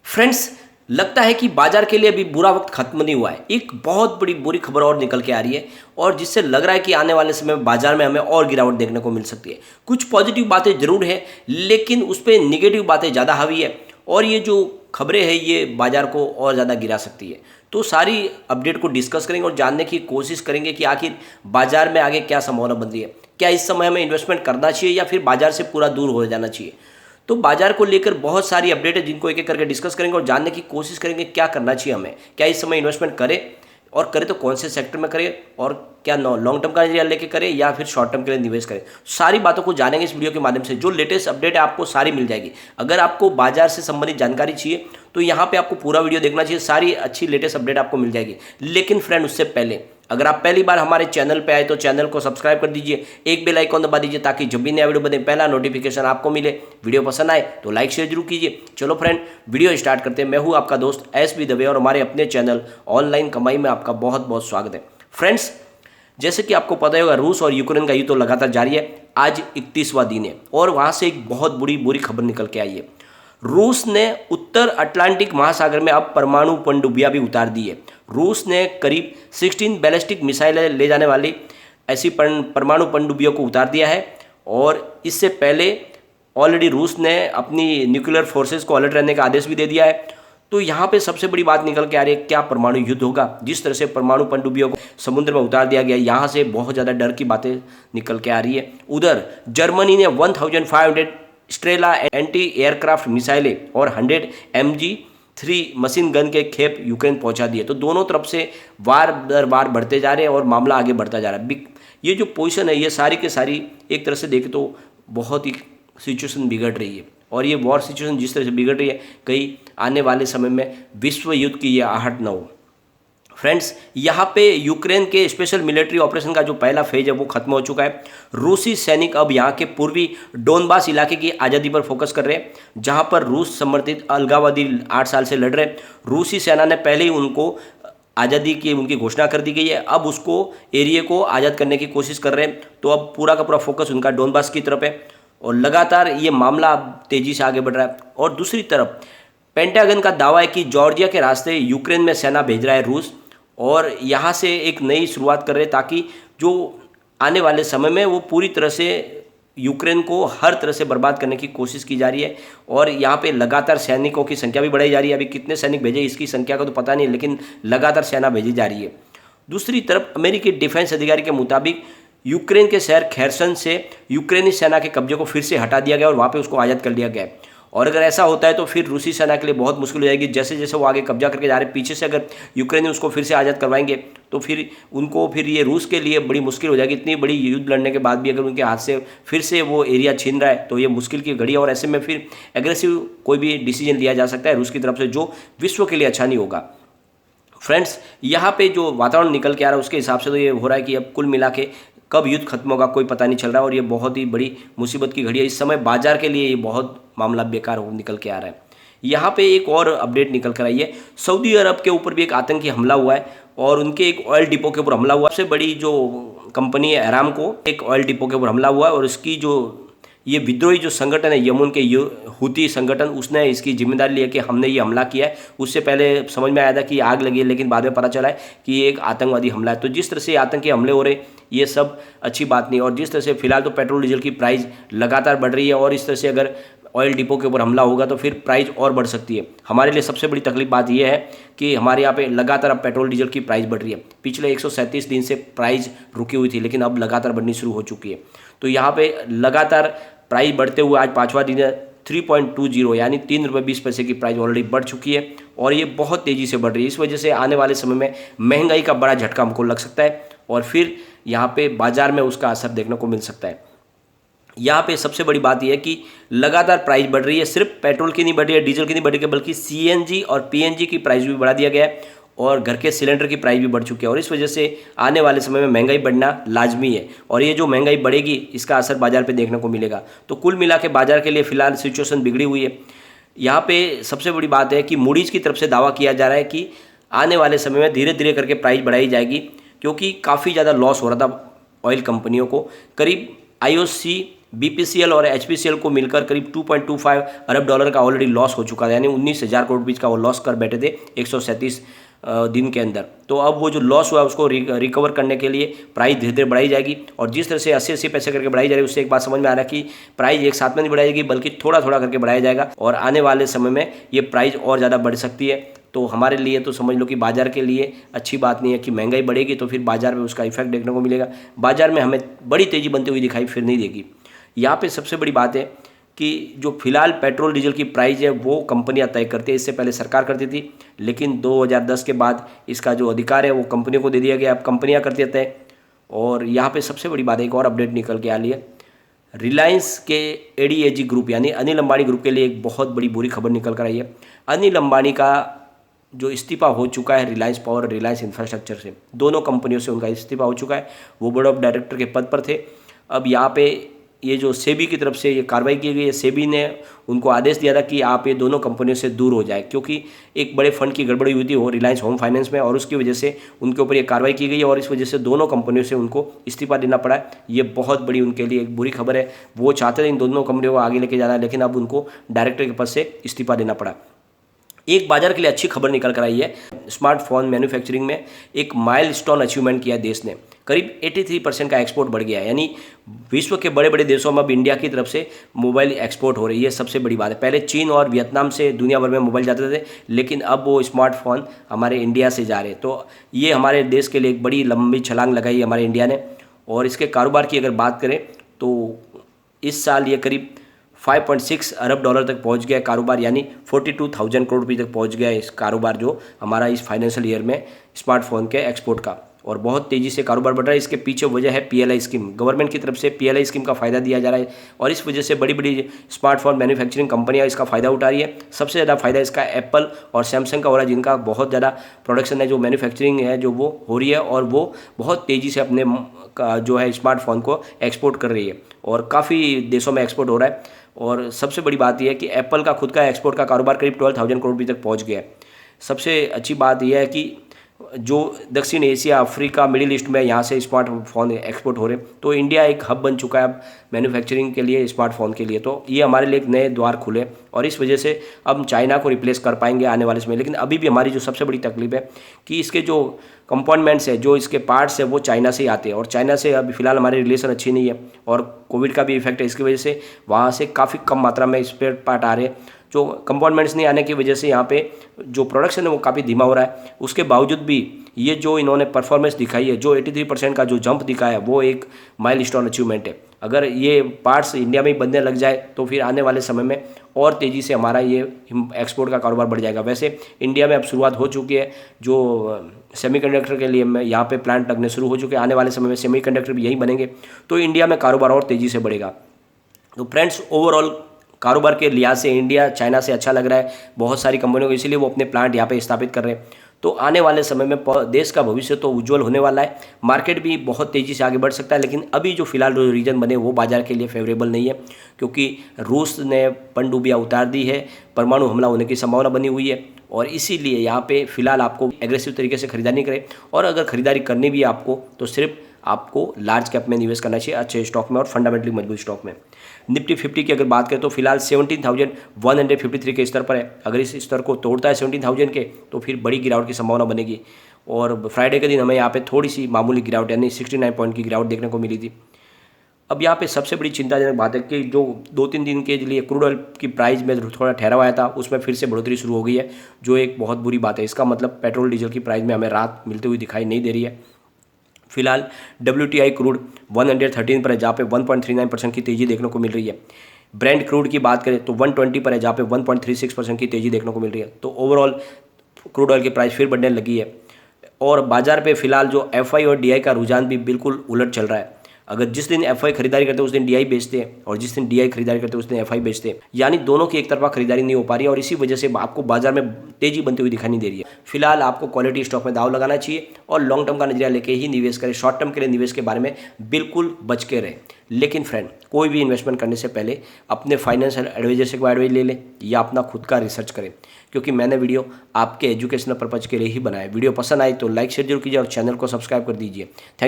Friends, लगता है कि बाजार के लिए अभी बुरा वक्त खत्म नहीं हुआ है। एक बहुत बड़ी बुरी खबर और निकल के आ रही है और जिससे लग रहा है कि आने वाले समय में बाजार में हमें और गिरावट देखने को मिल सकती है। कुछ पॉजिटिव बातें जरूर है, लेकिन उस पर निगेटिव बातें ज़्यादा हावी है और ये जो खबरें हैं ये बाजार को और ज़्यादा गिरा सकती है। तो सारी अपडेट को डिस्कस करेंगे और जानने की कोशिश करेंगे कि आखिर बाजार में आगे क्या संभावना बन रही है। क्या इस समय हमें इन्वेस्टमेंट करना चाहिए या फिर बाजार से पूरा दूर हो जाना चाहिए। तो बाजार को लेकर बहुत सारी अपडेट है जिनको एक एक करके डिस्कस करेंगे और जानने की कोशिश करेंगे क्या करना चाहिए हमें। क्या इस समय इन्वेस्टमेंट करें और करें तो कौन से सेक्टर में करें और क्या लॉन्ग टर्म का नजरिया लेके करें या फिर शॉर्ट टर्म के लिए निवेश करें। सारी बातों को जानेंगे इस वीडियो के माध्यम से। जो लेटेस्ट अपडेट है आपको सारी मिल जाएगी। अगर आपको बाजार से संबंधित जानकारी चाहिए तो यहाँ पे आपको पूरा वीडियो देखना चाहिए। सारी अच्छी लेटेस्ट अपडेट आपको मिल जाएगी। लेकिन फ्रेंड, उससे पहले अगर आप पहली बार हमारे चैनल पे आए तो चैनल को सब्सक्राइब कर दीजिए, एक बेल आइकॉन दबा दीजिए ताकि जब भी नया वीडियो बने पहला नोटिफिकेशन आपको मिले। वीडियो पसंद आए तो लाइक शेयर जरूर कीजिए। चलो फ्रेंड, वीडियो स्टार्ट करते हैं। मैं हूं आपका दोस्त एस बी दवे और हमारे अपने चैनल ऑनलाइन कमाई में आपका बहुत बहुत स्वागत है। फ्रेंड्स, जैसे कि आपको पता ही होगा, रूस और यूक्रेन का युद्ध तो लगातार जारी है। आज 31वां दिन है और वहां से एक बहुत बुरी खबर निकल के आई है। रूस ने उत्तर अटलांटिक महासागर में अब परमाणु पनडुब्बियां भी उतार दी है। रूस ने करीब 16 बैलिस्टिक मिसाइलें ले जाने वाली ऐसी परमाणु पनडुब्बियों को उतार दिया है और इससे पहले ऑलरेडी रूस ने अपनी न्यूक्लियर फोर्सेस को अलर्ट रहने का आदेश भी दे दिया है। तो यहाँ पे सबसे बड़ी बात निकल के आ रही है, क्या परमाणु युद्ध होगा। जिस तरह से परमाणु पनडुब्बियों को समुद्र में उतार दिया गया, यहाँ से बहुत ज़्यादा डर की बातें निकल के आ रही है। उधर जर्मनी ने 1500 स्ट्रेला एंटी एयरक्राफ्ट मिसाइलें और 100 MG3 मशीन गन के खेप यूक्रेन पहुंचा दिए। तो दोनों तरफ से वार दर वार बढ़ते जा रहे हैं और मामला आगे बढ़ता जा रहा है। ये जो पोजीशन है ये सारी के सारी एक तरह से देखें तो बहुत ही सिचुएशन बिगड़ रही है और ये वॉर सिचुएशन जिस तरह से बिगड़ रही है, कहीं आने वाले समय में विश्व युद्ध की ये आहट न हो। फ्रेंड्स, यहाँ पे यूक्रेन के स्पेशल मिलिट्री ऑपरेशन का जो पहला फेज है वो खत्म हो चुका है। रूसी सैनिक अब यहाँ के पूर्वी डोनबास इलाके की आज़ादी पर फोकस कर रहे हैं, जहाँ पर रूस समर्थित अलगाववादी 8 साल से लड़ रहे हैं। रूसी सेना ने पहले ही उनको आज़ादी की उनकी घोषणा कर दी गई है। अब उसको एरिया को आज़ाद करने की कोशिश कर रहे हैं। तो अब पूरा का पूरा फोकस उनका डोनबास की तरफ है और लगातार ये मामला अब तेज़ी से आगे बढ़ रहा है। और दूसरी तरफ पेंटागन का दावा है कि जॉर्जिया के रास्ते यूक्रेन में सेना भेज रहा है रूस और यहाँ से एक नई शुरुआत कर रहे हैं ताकि जो आने वाले समय में वो पूरी तरह से यूक्रेन को हर तरह से बर्बाद करने की कोशिश की जा रही है। और यहाँ पे लगातार सैनिकों की संख्या भी बढ़ाई जा रही है। अभी कितने सैनिक भेजे इसकी संख्या का तो पता नहीं, लेकिन लगातार सेना भेजी जा रही है। दूसरी तरफ अमेरिकी डिफेंस अधिकारी के मुताबिक यूक्रेन के शहर खैरसन से यूक्रेनी सेना के कब्जे को फिर से हटा दिया गया और वहाँ पे उसको आज़ाद कर लिया गया है। और अगर ऐसा होता है तो फिर रूसी सेना के लिए बहुत मुश्किल हो जाएगी। जैसे जैसे वो आगे कब्जा करके जा रहे हैं, पीछे से अगर यूक्रेनी उसको फिर से आज़ाद करवाएंगे तो फिर ये रूस के लिए बड़ी मुश्किल हो जाएगी। इतनी बड़ी युद्ध लड़ने के बाद भी अगर उनके हाथ से फिर से वो एरिया छीन रहा है तो ये मुश्किल की घड़ी है और ऐसे में फिर एग्रेसिव कोई भी डिसीजन लिया जा सकता है रूस की तरफ से, जो विश्व के लिए अच्छा नहीं होगा। फ्रेंड्स, यहाँ पे जो वातावरण निकल के आ रहा है उसके हिसाब से तो ये हो रहा है कि अब कुल मिला के कब युद्ध खत्म होगा कोई पता नहीं चल रहा है और ये बहुत ही बड़ी मुसीबत की घड़ी है। इस समय बाजार के लिए ये बहुत मामला बेकार हो निकल के आ रहा है। यहाँ पे एक और अपडेट निकल कर आई है। सऊदी अरब के ऊपर भी एक आतंकी हमला हुआ है और उनके एक ऑयल डिपो के ऊपर हमला हुआ। सबसे बड़ी जो कंपनी है अरामको, एक ऑयल डिपो के ऊपर हमला हुआ है और इसकी जो ये विद्रोही जो संगठन है यमन के हुती संगठन, उसने इसकी जिम्मेदारी ली है कि हमने ये हमला किया है। उससे पहले समझ में आया था कि आग लगी है, लेकिन बाद में पता चला है कि ये एक आतंकवादी हमला है। तो जिस तरह से आतंकी हमले हो रहे ये सब अच्छी बात नहीं। और जिस तरह से फिलहाल तो पेट्रोल डीजल की प्राइस लगातार बढ़ रही है और इस तरह से अगर ऑयल डिपो के ऊपर हमला होगा तो फिर प्राइस और बढ़ सकती है। हमारे लिए सबसे बड़ी तकलीफ बात यह है कि हमारे यहाँ पे लगातार अब पेट्रोल डीजल की प्राइस बढ़ रही है। पिछले 137 दिन से प्राइस रुकी हुई थी, लेकिन अब लगातार बढ़नी शुरू हो चुकी है। तो यहाँ पे लगातार प्राइस बढ़ते हुए आज 5वां दिन है। 3.20 यानी 3 रुपये 20 पैसे की प्राइस ऑलरेडी बढ़ चुकी है और ये बहुत तेज़ी से बढ़ रही है। इस वजह से आने वाले समय में महंगाई का बड़ा झटका हमको लग सकता है और फिर यहाँ पे बाजार में उसका असर देखने को मिल सकता है। यहाँ पे सबसे बड़ी बात यह है कि लगातार प्राइस बढ़ रही है। सिर्फ पेट्रोल की नहीं बढ़ रही है, डीजल की नहीं बढ़ रही है, बल्कि CNG और PNG की प्राइस भी बढ़ा दिया गया है और घर के सिलेंडर की प्राइस भी बढ़ चुकी है। और इस वजह से आने वाले समय में महंगाई बढ़ना लाजमी है और ये जो महंगाई बढ़ेगी इसका असर बाजार पे देखने को मिलेगा। तो कुल मिला के बाजार के लिए फिलहाल सिचुएशन बिगड़ी हुई है। यहाँ पे सबसे बड़ी बात है कि मूडीज़ की तरफ से दावा किया जा रहा है कि आने वाले समय में धीरे धीरे करके प्राइस बढ़ाई जाएगी, क्योंकि काफ़ी ज़्यादा लॉस हो रहा था ऑयल कंपनियों को। करीब IOC BPCL और HPCL को मिलकर करीब 2.25 अरब डॉलर का ऑलरेडी लॉस हो चुका है, यानी 19,000 करोड़ रुपये का वो लॉस कर बैठे थे 137 दिन के अंदर। तो अब वो जो लॉस हुआ उसको रिकवर करने के लिए प्राइस धीरे धीरे बढ़ाई जाएगी, और जिस तरह से 80-80 पैसे करके बढ़ाई जा रही है उससे एक बात समझ में आ रहा है कि प्राइस एक साथ में नहीं बढ़ाई जाएगी बल्कि थोड़ा थोड़ा करके बढ़ाया जाएगा, और आने वाले समय में ये प्राइस और ज़्यादा बढ़ सकती है। तो हमारे लिए तो समझ लो कि बाजार के लिए अच्छी बात नहीं है कि महंगाई बढ़ेगी तो फिर बाजार में उसका इफेक्ट देखने को मिलेगा, बाजार में हमें बड़ी तेज़ी बनती हुई दिखाई फिर नहीं देगी। यहाँ पे सबसे बड़ी बात है कि जो फिलहाल पेट्रोल डीजल की प्राइस है वो कंपनियां तय करती है, इससे पहले सरकार करती थी, लेकिन 2010 के बाद इसका जो अधिकार है वो कंपनियों को दे दिया गया, अब कंपनियां करती है तय। और यहाँ पे सबसे बड़ी बात है, एक और अपडेट निकल के आ रही है, रिलायंस के ADAG ग्रुप यानी अनिल अंबानी ग्रुप के लिए एक बहुत बड़ी बुरी खबर निकल कर आई है। अनिल अंबानी का जो इस्तीफा हो चुका है रिलायंस पावर और रिलायंस इंफ्रास्ट्रक्चर से, दोनों कंपनियों से उनका इस्तीफा हो चुका है। वो बोर्ड ऑफ डायरेक्टर के पद पर थे। अब यहाँ पे ये जो सेबी की तरफ से ये कार्रवाई की गई है, सेबी ने उनको आदेश दिया था कि आप ये दोनों कंपनियों से दूर हो जाए, क्योंकि एक बड़े फंड की गड़बड़ी हुई थी वो रिलायंस होम फाइनेंस में, और उसकी वजह से उनके ऊपर ये कार्रवाई की गई है और इस वजह से दोनों कंपनियों से उनको इस्तीफा देना पड़ा है। ये बहुत बड़ी उनके लिए एक बुरी खबर है। वो चाहते थे इन दोनों कंपनियों को आगे लेके जाना, लेकिन अब उनको डायरेक्टर के पद से इस्तीफा देना पड़ा। एक बाजार के लिए अच्छी खबर निकल कर आई है, स्मार्टफोन मैन्युफैक्चरिंग में एक माइलस्टोन अचीवमेंट किया देश ने, करीब 83% का एक्सपोर्ट बढ़ गया है, यानी विश्व के बड़े बड़े देशों में अब इंडिया की तरफ से मोबाइल एक्सपोर्ट हो रही है। सबसे बड़ी बात है, पहले चीन और वियतनाम से दुनिया भर में मोबाइल जाते थे, लेकिन अब वो स्मार्टफोन हमारे इंडिया से जा रहे हैं। तो ये हमारे देश के लिए एक बड़ी लंबी छलांग लगाई हमारे इंडिया ने। और इसके कारोबार की अगर बात करें तो इस साल ये करीब 5.6 अरब डॉलर तक पहुंच गया कारोबार, यानी 42,000 करोड़ रुपये तक पहुंच गया इस कारोबार जो हमारा इस फाइनेंशियल ईयर में स्मार्टफोन के एक्सपोर्ट का, और बहुत तेज़ी से कारोबार बढ़ रहा है। इसके पीछे वजह है PLI स्कीम, गवर्नमेंट की तरफ से PLI स्कीम का फ़ायदा दिया जा रहा है, और इस वजह से बड़ी बड़ी स्मार्टफोन मैन्युफैक्चरिंग कंपनियां इसका फ़ायदा उठा रही है। सबसे ज़्यादा फ़ायदा इसका एप्पल और सैमसंग का हो रहा है, जिनका बहुत ज़्यादा प्रोडक्शन है, जो मैन्युफैक्चरिंग है जो वो हो रही है, और वो बहुत तेज़ी से अपने जो है स्मार्टफोन को एक्सपोर्ट कर रही है, और काफ़ी देशों में एक्सपोर्ट हो रहा है। और सबसे बड़ी बात यह है कि एप्पल का खुद का एक्सपोर्ट का कारोबार करीब 12,000 करोड़ रुपये तक पहुंच गया है। सबसे अच्छी बात यह है कि जो दक्षिण एशिया, अफ्रीका, मिडिल ईस्ट में यहाँ से स्मार्टफोन एक्सपोर्ट हो रहे हैं, तो इंडिया एक हब बन चुका है अब मैन्युफैक्चरिंग के लिए, स्मार्टफोन के लिए। तो ये हमारे लिए एक नए द्वार खुले, और इस वजह से अब चाइना को रिप्लेस कर पाएंगे आने वाले समय। लेकिन अभी भी हमारी जो सबसे बड़ी तकलीफ है कि इसके जो कंपोनेंट्स है, जो इसके पार्ट्स है, वो चाइना से ही आते हैं, और चाइना से अभी फिलहाल हमारी रिलेशन अच्छी नहीं है, और कोविड का भी इफेक्ट है, इसकी वजह से वहाँ से काफ़ी कम मात्रा में स्पेयर पार्ट आ रहे हैं। जो कंपोनेंट्स नहीं आने की वजह से यहाँ पे जो प्रोडक्शन है वो काफ़ी धीमा हो रहा है। उसके बावजूद भी ये जो इन्होंने परफॉर्मेंस दिखाई है, जो 83% का जो जंप दिखाया है, वो एक माइलस्टोन अचीवमेंट है। अगर ये पार्ट्स इंडिया में ही बनने लग जाए तो फिर आने वाले समय में और तेज़ी से हमारा ये एक्सपोर्ट का कारोबार बढ़ जाएगा। वैसे इंडिया में अब शुरुआत हो चुकी है, जो सेमीकंडक्टर के लिए यहाँ पे प्लांट लगने शुरू हो चुके हैं, आने वाले समय में सेमीकंडक्टर भी यहीं बनेंगे, तो इंडिया में कारोबार और तेज़ी से बढ़ेगा। तो फ्रेंड्स, ओवरऑल कारोबार के लिहाज से इंडिया चाइना से अच्छा लग रहा है बहुत सारी कंपनियों को, इसीलिए वो अपने प्लांट यहाँ पे स्थापित कर रहे हैं। तो आने वाले समय में देश का भविष्य तो उज्जवल होने वाला है, मार्केट भी बहुत तेज़ी से आगे बढ़ सकता है। लेकिन अभी जो फिलहाल जो रीजन बने वो बाजार के लिए फेवरेबल नहीं है, क्योंकि रूस ने पनडुब्बियां उतार दी है, परमाणु हमला होने की संभावना बनी हुई है, और इसीलिए यहाँ पे फिलहाल आपको एग्रेसिव तरीके से खरीदारी करें, और अगर खरीदारी करनी भी है आपको तो सिर्फ आपको लार्ज कैप में निवेश करना चाहिए, अच्छे स्टॉक में और फंडामेंटली मजबूत स्टॉक में। निफ्टी 50 की अगर बात करें तो फिलहाल 17,153 के स्तर पर है। अगर इस स्तर को तोड़ता है 17,000 के तो फिर बड़ी गिरावट की संभावना बनेगी, और फ्राइडे के दिन हमें यहाँ पे थोड़ी सी मामूली गिरावट यानी 69 पॉइंट की गिरावट देखने को मिली थी। अब यहाँ पे सबसे बड़ी चिंताजनक बात है कि जो 2-3 दिन के लिए क्रूड ऑयल की प्राइस में थोड़ा ठहराव आया था, उसमें फिर से बढ़ोतरी शुरू हो गई है, जो एक बहुत बुरी बात है। इसका मतलब पेट्रोल डीजल की प्राइस में हमें राहत मिलती हुई दिखाई नहीं दे रही है। फिलहाल WTI क्रूड 113 पर है, जहाँ पे 1.39% की तेज़ी देखने को मिल रही है। ब्रेंट क्रूड की बात करें तो 120 पर है, जहाँ पे 1.36% की तेज़ी देखने को मिल रही है। तो ओवरऑल क्रूड ऑयल की प्राइस फिर बढ़ने लगी है, और बाजार पे फिलहाल जो FI और DI का रुझान भी बिल्कुल उलट चल रहा है। अगर जिस दिन FI खरीदारी करते हैं उस दिन DI बेचते हैं, और जिस दिन DI खरीदारी करते हैं उस दिन FI बेचते हैं, यानी दोनों की एक तरफा खरीदारी नहीं हो पा रही है, और इसी वजह से आपको बाजार में तेजी बनती हुई दिखाई नहीं दे रही है। फिलहाल आपको क्वालिटी स्टॉक में दाव लगाना चाहिए, और लॉन्ग टर्म का नजरिया लेके ही निवेश करें। शॉर्ट टर्म के लिए निवेश के बारे में बिल्कुल बच के रहें। लेकिन फ्रेंड, कोई भी इन्वेस्टमेंट करने से पहले अपने फाइनेंशियल एडवाइजर से कोई एडवाइस ले लें, या अपना खुद का रिसर्च करें, क्योंकि मैंने वीडियो आपके एजुकेशनल पर्पज के लिए ही बनाया है। वीडियो पसंद आई तो लाइक शेयर जरूर कीजिए, और चैनल को सब्सक्राइब कर दीजिए।